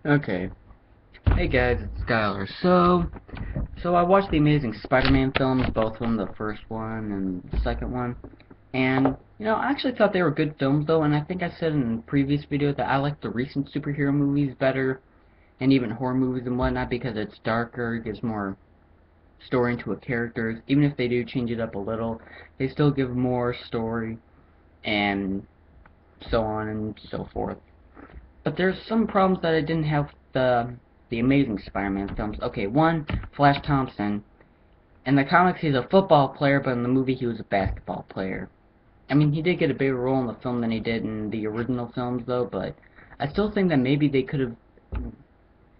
Okay. Hey guys, it's Skylar. So I watched the Amazing Spider-Man films, both of them, the first one and the second one. And, I actually thought they were good films though, and I think I said in a previous video that I like the recent superhero movies better, and even horror movies and whatnot, because it's darker, gives more story into a characters. Even if they do change it up a little, they still give more story, and so on and so forth. But there's some problems that I didn't have with the Amazing Spider-Man films. Okay, one, Flash Thompson. In the comics, he's a football player, but in the movie, he was a basketball player. I mean, he did get a bigger role in the film than he did in the original films, though, but I still think that maybe they could have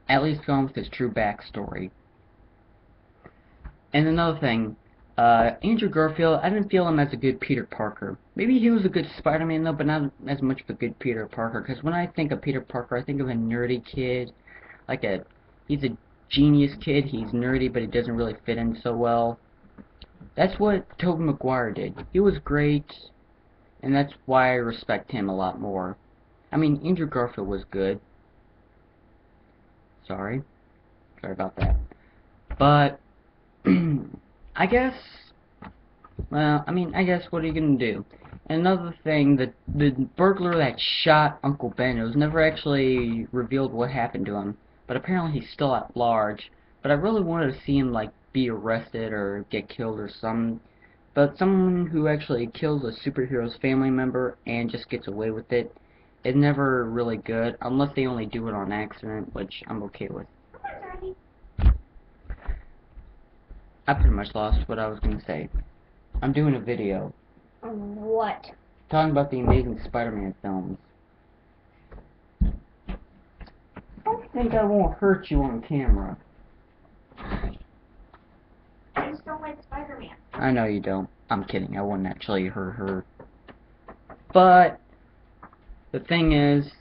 at least gone with his true backstory. And another thing, Andrew Garfield, I didn't feel him as a good Peter Parker. Maybe he was a good Spider-Man, though, but not as much of a good Peter Parker, because when I think of Peter Parker, I think of a nerdy kid, he's a genius kid, he's nerdy, but he doesn't really fit in so well. That's what Tobey Maguire did. He was great, and that's why I respect him a lot more. I mean, Andrew Garfield was good. Sorry. Sorry about that. But, I guess what are you gonna do? And another thing, the burglar that shot Uncle Ben, it was never actually revealed what happened to him. But apparently he's still at large. But I really wanted to see him, like, be arrested or get killed or something. But someone who actually kills a superhero's family member and just gets away with it is never really good, unless they only do it on accident, which I'm okay with. I pretty much lost what I was going to say. I'm doing a video What? talking about the Amazing Spider-Man films. I think I won't hurt you on camera. I just don't like Spider-Man. I know you don't. I'm kidding. I wouldn't actually hurt her. But the thing is,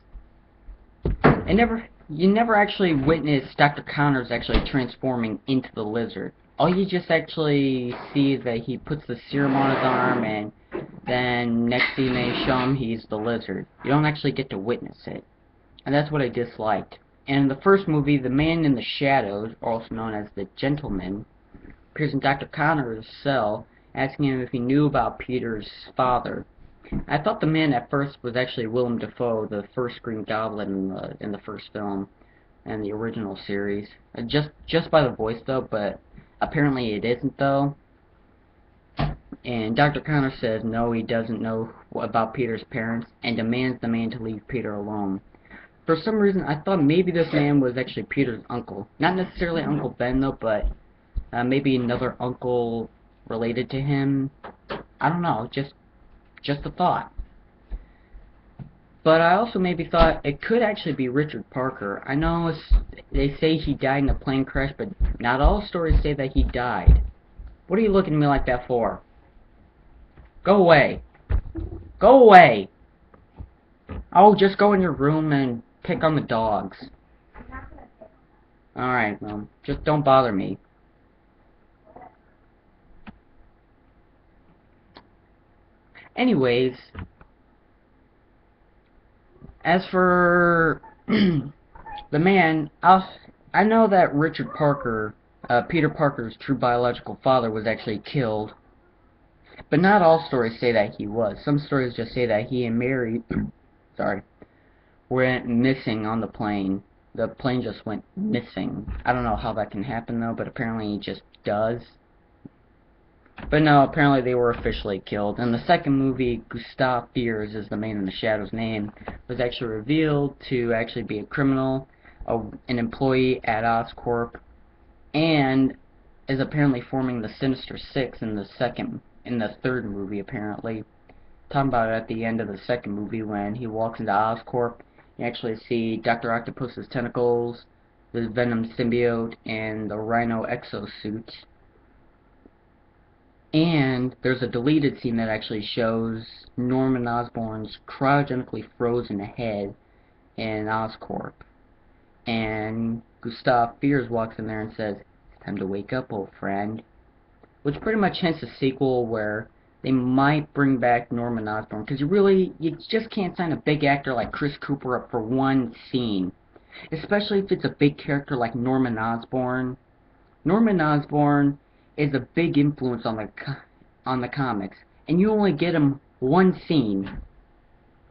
you never actually witness Dr. Connors actually transforming into the lizard. All you just actually see is that he puts the serum on his arm, and then next thing they show him, he's the lizard. You don't actually get to witness it. And that's what I disliked. And in the first movie, the man in the shadows, also known as the Gentleman, appears in Dr. Connors' cell, asking him if he knew about Peter's father. I thought the man at first was actually Willem Dafoe, the first Green Goblin in the first film and the original series. Just by the voice though, but apparently it isn't though. And Dr. Connor says no, he doesn't know about Peter's parents and demands the man to leave Peter alone. For some reason, I thought maybe this man was actually Peter's uncle. Not necessarily Uncle Ben though, but maybe another uncle related to him. I don't know, just a thought. But I also maybe thought it could actually be Richard Parker. I know they say he died in a plane crash, but not all stories say that he died. What are you looking at me like that for? Go away. Go away. Oh, just go in your room and pick on the dogs. I'm not gonna pick. Alright, well, just don't bother me. Anyways, as for the man, I know that Richard Parker, Peter Parker's true biological father, was actually killed, but not all stories say that he was. Some stories just say that he and Mary, sorry, went missing on the plane. The plane just went missing. I don't know how that can happen though, but apparently it just does. But no, apparently they were officially killed. In the second movie, Gustav Fiers is the Man in the Shadow's name, was actually revealed to actually be a criminal, an employee at Oscorp, and is apparently forming the Sinister Six in the third movie apparently. Talking about it at the end of the second movie when he walks into Oscorp, you actually see Dr. Octopus's tentacles, the Venom symbiote, and the Rhino exosuit. And there's a deleted scene that actually shows Norman Osborn's cryogenically frozen head in Oscorp. And Gustav Fiers walks in there and says, "It's time to wake up, old friend." Which pretty much hints a sequel where they might bring back Norman Osborn. Because you just can't sign a big actor like Chris Cooper up for one scene. especially if it's a big character like Norman Osborn. Norman Osborn is a big influence on the comics, and you only get him one scene.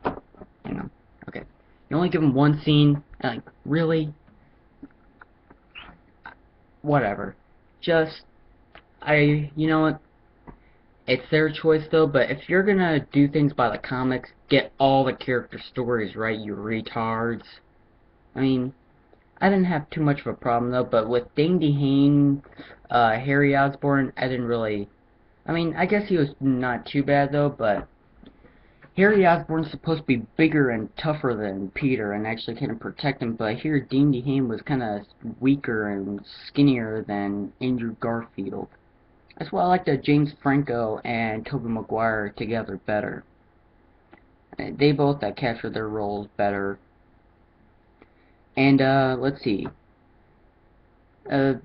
You know, okay, you only give him one scene. Like, really? Whatever. Just, you know what? It's their choice though, but if you're gonna do things by the comics, get all the character stories right, you retards. I mean, I didn't have too much of a problem though, but with Dane DeHaan, Harry Osborn, I didn't really. I mean, I guess he was not too bad though, but Harry Osborn's supposed to be bigger and tougher than Peter and actually kind of protect him, but here Dane DeHaan was kind of weaker and skinnier than Andrew Garfield. That's why I like the James Franco and Tobey Maguire together better. They both captured their roles better. And let's see. The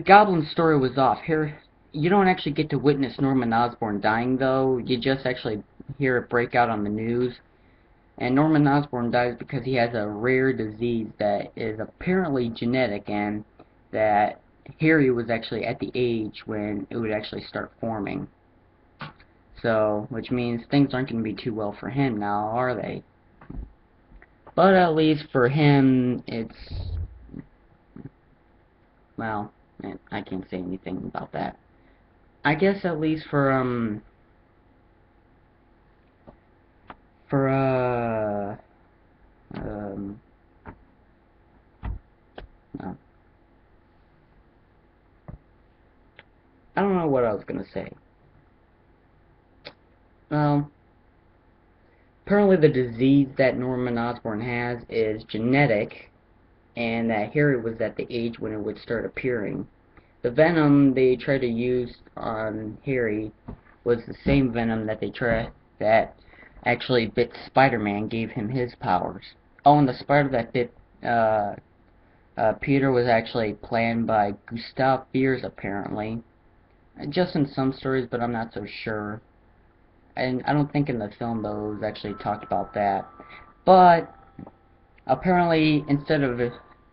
Goblin story was off. Here, you don't actually get to witness Norman Osborn dying, though. You just actually hear it break out on the news. And Norman Osborn dies because he has a rare disease that is apparently genetic, and that Harry was actually at the age when it would actually start forming. So, which means things aren't going to be too well for him now, are they? But at least for him, it's... well, I can't say anything about that. I guess at least for, no. I don't know what I was gonna say. Well, apparently the disease that Norman Osborn has is genetic, and that Harry was at the age when it would start appearing. The venom they tried to use on Harry was the same venom that actually bit Spiderman, gave him his powers. Oh, and the spider that bit Peter was actually planned by Gustav Fiers, apparently. Just in some stories, but I'm not so sure. And I don't think in the film, though, it was actually talked about that. But apparently, instead of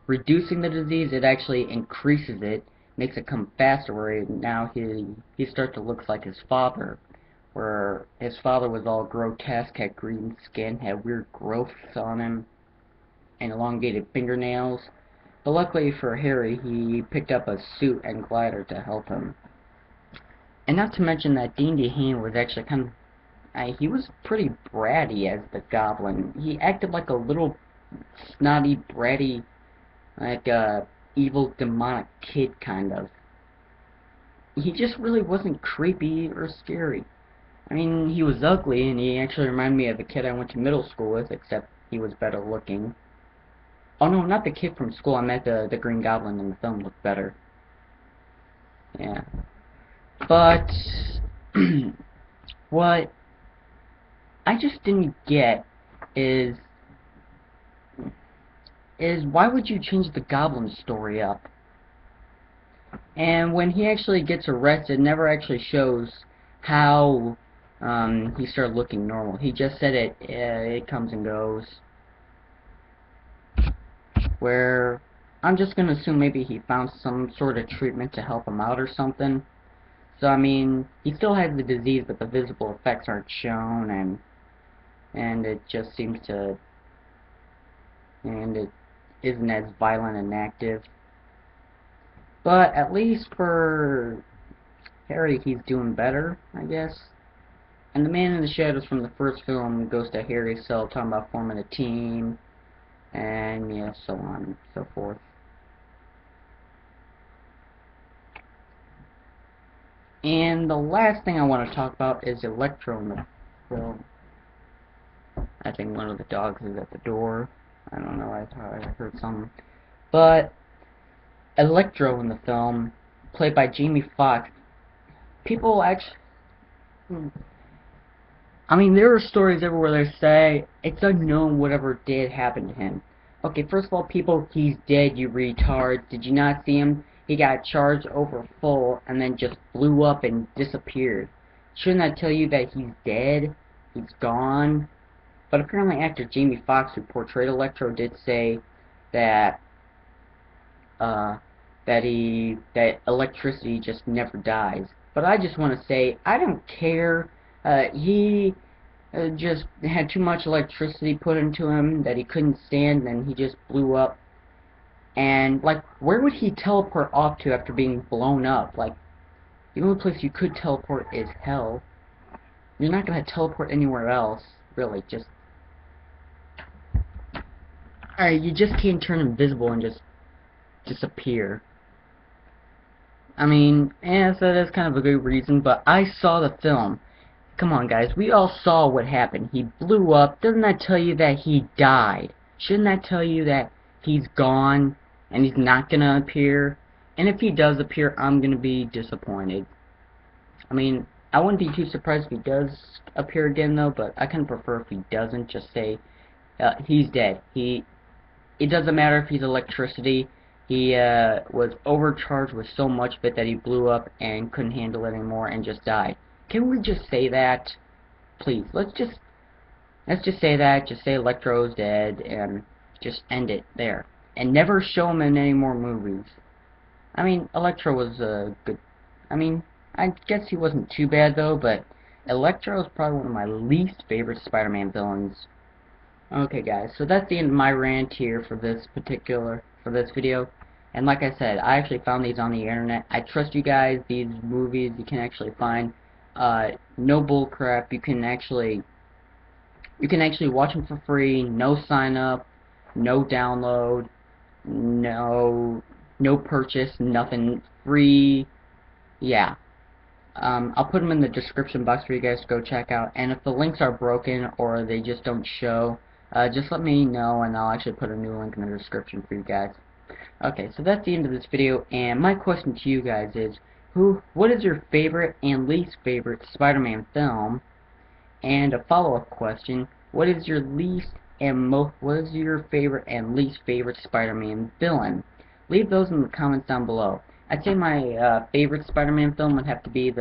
reducing the disease, it actually increases it, makes it come faster, where now he starts to look like his father, where his father was all grotesque, had green skin, had weird growths on him, and elongated fingernails. But luckily for Harry, he picked up a suit and glider to help him. And not to mention that Dane DeHaan was actually he was pretty bratty as the Goblin. He acted like a little snotty, bratty, like a evil demonic kid, kind of. He just really wasn't creepy or scary. I mean, he was ugly, and he actually reminded me of the kid I went to middle school with, except he was better looking. Oh no, not the kid from school, I meant the Green Goblin in the film looked better. Yeah. But, what I just didn't get is why would you change the Goblin story up? And when he actually gets arrested, it never actually shows how he started looking normal. He just said it comes and goes. Where I'm just gonna assume maybe he found some sort of treatment to help him out or something. So I mean, he still has the disease, but the visible effects aren't shown, and it just seems to, and it isn't as violent and active. But at least for Harry, he's doing better, I guess. And the Man in the Shadows from the first film goes to Harry's cell, talking about forming a team, and yeah, so on and so forth. And the last thing I want to talk about is Electro in the film. I think one of the dogs is at the door. I don't know, I heard something. But Electro in the film, played by Jamie Foxx, people actually... I mean, there are stories everywhere that say it's unknown whatever did happen to him. Okay, first of all, people, he's dead, you retard. Did you not see him? He got charged over full and then just blew up and disappeared. Shouldn't that tell you that he's dead? He's gone? But apparently actor Jamie Foxx, who portrayed Electro, did say that that electricity just never dies. But I just want to say I don't care. He just had too much electricity put into him that he couldn't stand, and he just blew up. And like, where would he teleport off to after being blown up? Like, the only place you could teleport is hell. You're not gonna teleport anywhere else, really. Just you just can't turn invisible and just disappear. I mean, yeah, so that's kind of a good reason, but I saw the film. Come on, guys, we all saw what happened. He blew up. Doesn't that tell you that he died? Shouldn't that tell you that he's gone and he's not gonna appear? And if he does appear, I'm gonna be disappointed. I mean, I wouldn't be too surprised if he does appear again, though, but I kind of prefer if he doesn't. Just say he's dead. It doesn't matter if he's electricity. He was overcharged with so much of it that he blew up and couldn't handle it anymore and just died. Can we just say that? Please, let's just say that. Just say Electro's dead and just end it there. And never show him in any more movies. I mean, Electro was good. I mean, I guess he wasn't too bad though, but Electro is probably one of my least favorite Spider-Man villains. Okay guys, so that's the end of my rant here for this video. And like I said, I actually found these on the internet. I trust you guys. These movies you can actually find no bullcrap. You can actually watch them for free, no sign up, no download, no purchase, nothing, free. Yeah. I'll put them in the description box for you guys to go check out. And if the links are broken or they just don't show, just let me know and I'll actually put a new link in the description for you guys. Okay, so that's the end of this video, and my question to you guys is, what is your favorite and least favorite Spider-Man film? And a follow-up question, what is your favorite and least favorite Spider-Man villain? Leave those in the comments down below. I'd say my favorite Spider-Man film would have to be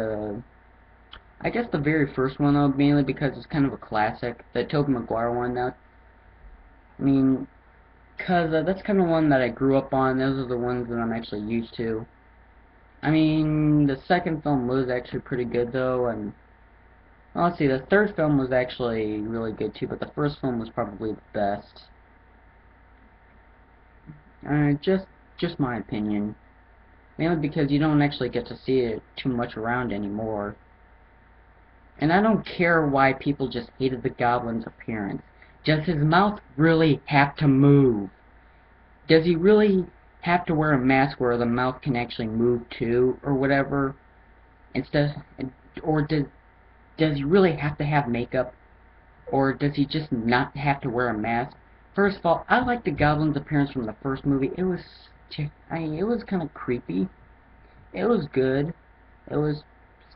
I guess the very first one though, mainly because it's kind of a classic, the Tobey Maguire one now. I mean, because that's kind of one that I grew up on. Those are the ones that I'm actually used to. I mean, the second film was actually pretty good though, and well, let's see, the third film was actually really good too, but the first film was probably the best. Just my opinion. Mainly because you don't actually get to see it too much around anymore. And I don't care why people just hated the Goblin's appearance. Does his mouth really have to move? Does he really have to wear a mask where the mouth can actually move too, or whatever? Or does he really have to have makeup? Or does he just not have to wear a mask? First of all, I like the Goblin's appearance from the first movie. It was kind of creepy. It was good. It was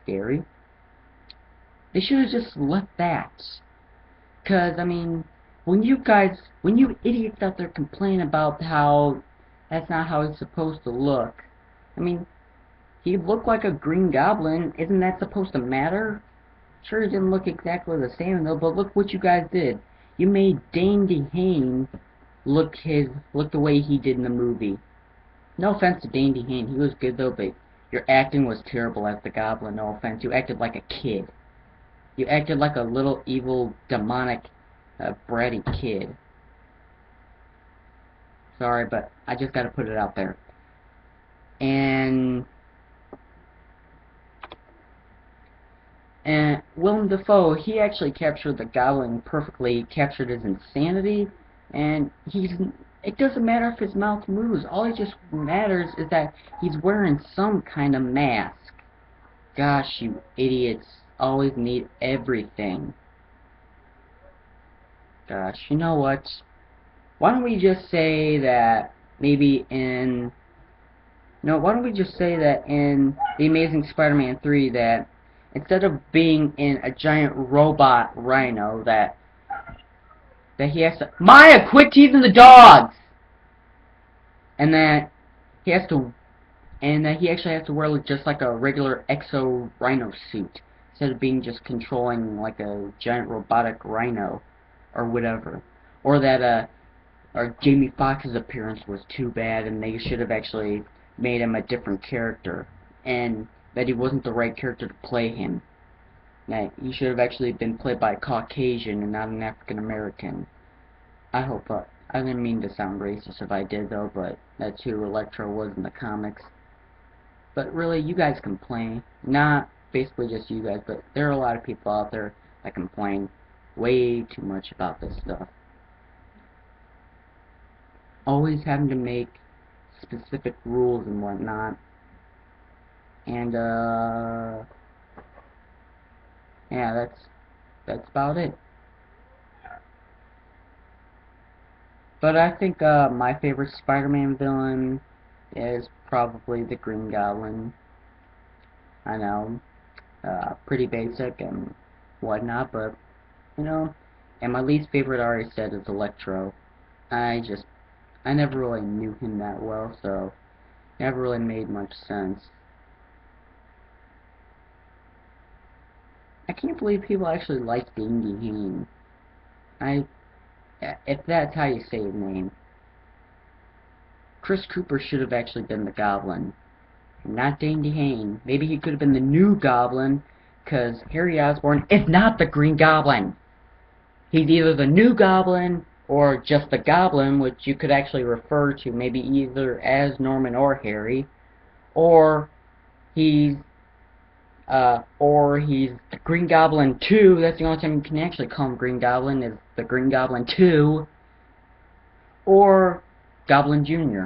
scary. They should have just left that. Cause I mean, when you idiots out there complain about how that's not how he's supposed to look, I mean, he looked like a Green Goblin. Isn't that supposed to matter? Sure, he didn't look exactly the same though, but look what you guys did. You made Dane DeHaan look the way he did in the movie. No offense to Dane DeHaan, he was good though, but your acting was terrible as the Goblin. No offense, you acted like a kid. You acted like a little evil, demonic, bratty kid. Sorry, but I just gotta put it out there. And Willem Dafoe, he actually captured the Goblin perfectly. He captured his insanity, and it doesn't matter if his mouth moves. All it just matters is that he's wearing some kind of mask. Gosh, you idiots always need everything. Gosh, you know what? Why don't we just say that maybe why don't we just say that in The Amazing Spider-Man 3 that instead of being in a giant robot rhino that he has to... Maya, quit teasing the dogs! And that he actually has to wear just like a regular exo rhino suit instead of being just controlling like a giant robotic rhino or whatever. Or that or Jamie Foxx's appearance was too bad, and they should have actually made him a different character, and that he wasn't the right character to play him. That he should have actually been played by a Caucasian and not an African American. I hope. I didn't mean to sound racist if I did, though, but that's who Electro was in the comics. But really, you guys complain. Not basically just you guys, but there are a lot of people out there that complain way too much about this stuff. Always having to make specific rules and whatnot. And, yeah, that's about it. But I think, my favorite Spider-Man villain is probably the Green Goblin. I know, pretty basic and whatnot, but, you know, and my least favorite, I already said, is Electro. I never really knew him that well, so it never really made much sense. I can't believe people actually like Dandy Hane. If that's how you say his name. Chris Cooper should have actually been the Goblin, not Dandy Hane. Maybe he could have been the new Goblin, because Harry Osborn is not the Green Goblin. He's either the new Goblin or just the Goblin, which you could actually refer to maybe either as Norman or Harry, or he's the Green Goblin 2. That's the only time you can actually call him Green Goblin, is the Green Goblin 2, or Goblin Jr.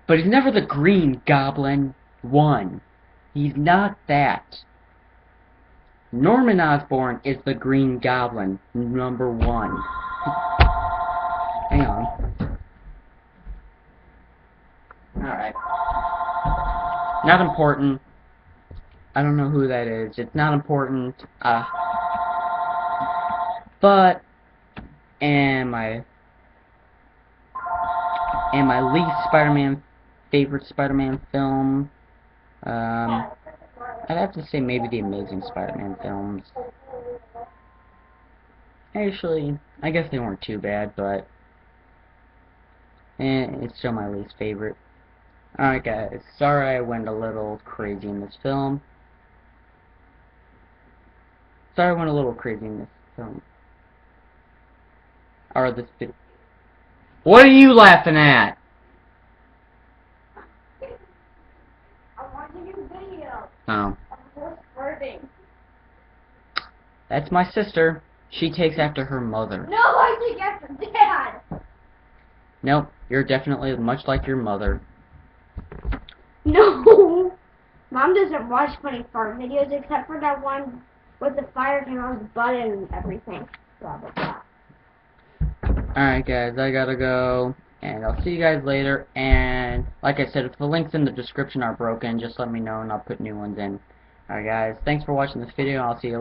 But he's never the Green Goblin 1. He's not that. Norman Osborn is the Green Goblin number 1. Hang on. Alright. Not important. I don't know who that is. It's not important. But and my least favorite Spider-Man film, I'd have to say maybe the Amazing Spider-Man films. Actually, I guess they weren't too bad, but it's still my least favorite. Alright guys, sorry I went a little crazy in this film. Or this video. What are you laughing at? I'm watching your video. Oh. I'm flirting. That's my sister. She takes after her mother. No, I take after Dad. Nope, you're definitely much like your mother. No. Mom doesn't watch funny fart videos except for that one with the fire thing on the butt and everything. Blah, blah, blah. Alright guys, I gotta go, and I'll see you guys later, and like I said, if the links in the description are broken, just let me know and I'll put new ones in. Alright guys, thanks for watching this video, I'll see you later.